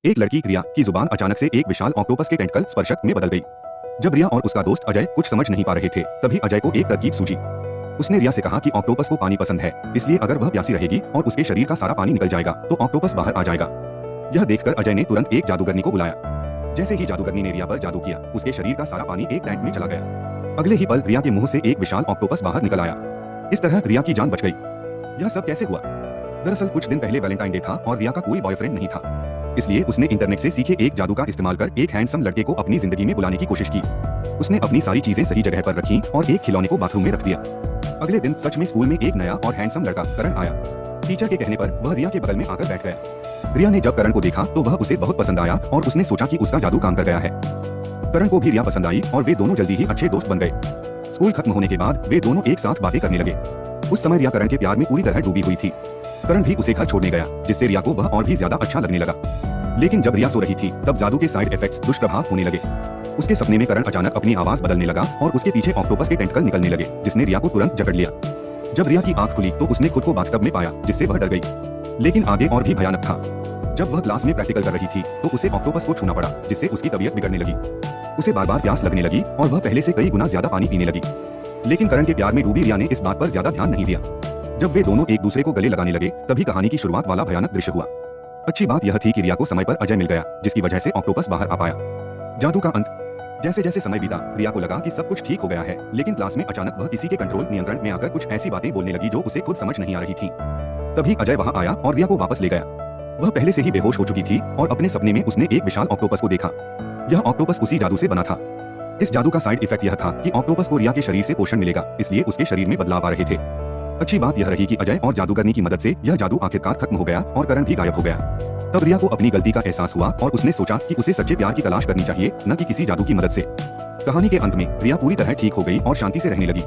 एक लड़की रिया की जुबान अचानक से एक विशाल ऑक्टोपस के टेंटकल स्पर्शक में बदल गई। जब रिया और उसका दोस्त अजय कुछ समझ नहीं पा रहे थे, तभी अजय को एक तरकीब सूझी। उसने रिया से कहा कि ऑक्टोपस को पानी पसंद है, इसलिए अगर वह प्यासी रहेगी और उसके शरीर का सारा पानी निकल जाएगा तो ऑक्टोपस बाहर आ जाएगा। यह देखकर अजय ने तुरंत एक जादूगरनी को बुलाया। जैसे ही जादूगरनी ने रिया पर जादू किया, उसके शरीर का सारा पानी एक टैंक में चला गया। अगले ही पल रिया के मुंह से एक विशाल ऑक्टोपस बाहर निकल आया। इस तरह रिया की जान बच गई। यह सब कैसे हुआ? दरअसल कुछ दिन पहले वैलेंटाइन डे था और रिया का कोई बॉयफ्रेंड नहीं था, इसलिए उसने इंटरनेट से सीखे एक जादू का इस्तेमाल कर एक हैंडसम लड़के को अपनी जिंदगी में बुलाने की कोशिश की। उसने अपनी सारी चीजें सही जगह पर रखी और एक खिलौने को बाथरूम में रख दिया। अगले दिन सच में स्कूल में एक नया और हैंडसम लड़का करण आया। टीचर के कहने पर वह रिया के बगल में आकर बैठ गया। रिया ने जब करण को देखा तो वह उसे बहुत पसंद आया और उसने सोचा कि उसका जादू काम कर गया है। करण को भी रिया पसंद आई और वे दोनों जल्दी ही अच्छे दोस्त बन गए। स्कूल खत्म होने के बाद वे दोनों एक साथ बातें करने लगे। उस समय रिया करण के प्यार में पूरी तरह डूबी हुई थी। करण भी उसे घर छोड़ने गया, जिससे रिया को वह और भी ज्यादा अच्छा लगने लगा। लेकिन जब रिया सो रही थी तब जादू के साइड इफेक्ट्स दुष्प्रभाव होने लगे। उसके सपने में करण अचानक अपनी आवाज बदलने लगा और उसके पीछे ऑक्टोपस के टेंटकल निकलने लगे, जिसने रिया को तुरंत जकड़ लिया। जब रिया की आंख खुली तो उसने खुद को बाथटब में पाया, जिससे वह डर गई। लेकिन आगे और भी भयानक था। जब वह क्लास में प्रैक्टिकल कर रही थी तो उसे ऑक्टोपस को छूना पड़ा, जिससे उसकी तबीयत बिगड़ने लगी। उसे बार बार प्यास लगने लगी और वह पहले से कई गुना ज्यादा पानी पीने लगी। लेकिन करण के प्यार में डूबी रिया ने इस बात पर ज्यादा ध्यान नहीं दिया। जब वे दोनों एक दूसरे को गले लगाने लगे तभी कहानी की शुरुआत वाला भयानक दृश्य हुआ। अच्छी बात यह थी कि रिया को समय पर अजय मिल गया, जिसकी वजह से ऑक्टोपस बाहर आ पाया। जादू का अंत। जैसे जैसे समय बीता, रिया को लगा कि सब कुछ ठीक हो गया है, लेकिन क्लास में अचानक वह किसी के कंट्रोल नियंत्रण में आकर कुछ ऐसी बातें बोलने लगी जो उसे खुद समझ नहीं आ रही थी। तभी अजय वहां आया और रिया को वापस ले गया। वह पहले से ही बेहोश हो चुकी थी और अपने सपने में उसने एक विशाल ऑक्टोपस को देखा। यह ऑक्टोपस उसी जादू से बना था। इस जादू का साइड इफेक्ट यह था कि ऑक्टोपस को रिया के शरीर से पोषण मिलेगा, इसलिए उसके शरीर में बदलाव आ रहे थे। अच्छी बात यह रही कि अजय और जादूगरनी की मदद से यह जादू आखिरकार खत्म हो गया और करण भी गायब हो गया। तब रिया को अपनी गलती का एहसास हुआ और उसने सोचा कि उसे सच्चे प्यार की तलाश करनी चाहिए, न कि किसी जादू की मदद से। कहानी के अंत में रिया पूरी तरह ठीक हो गई और शांति से रहने लगी।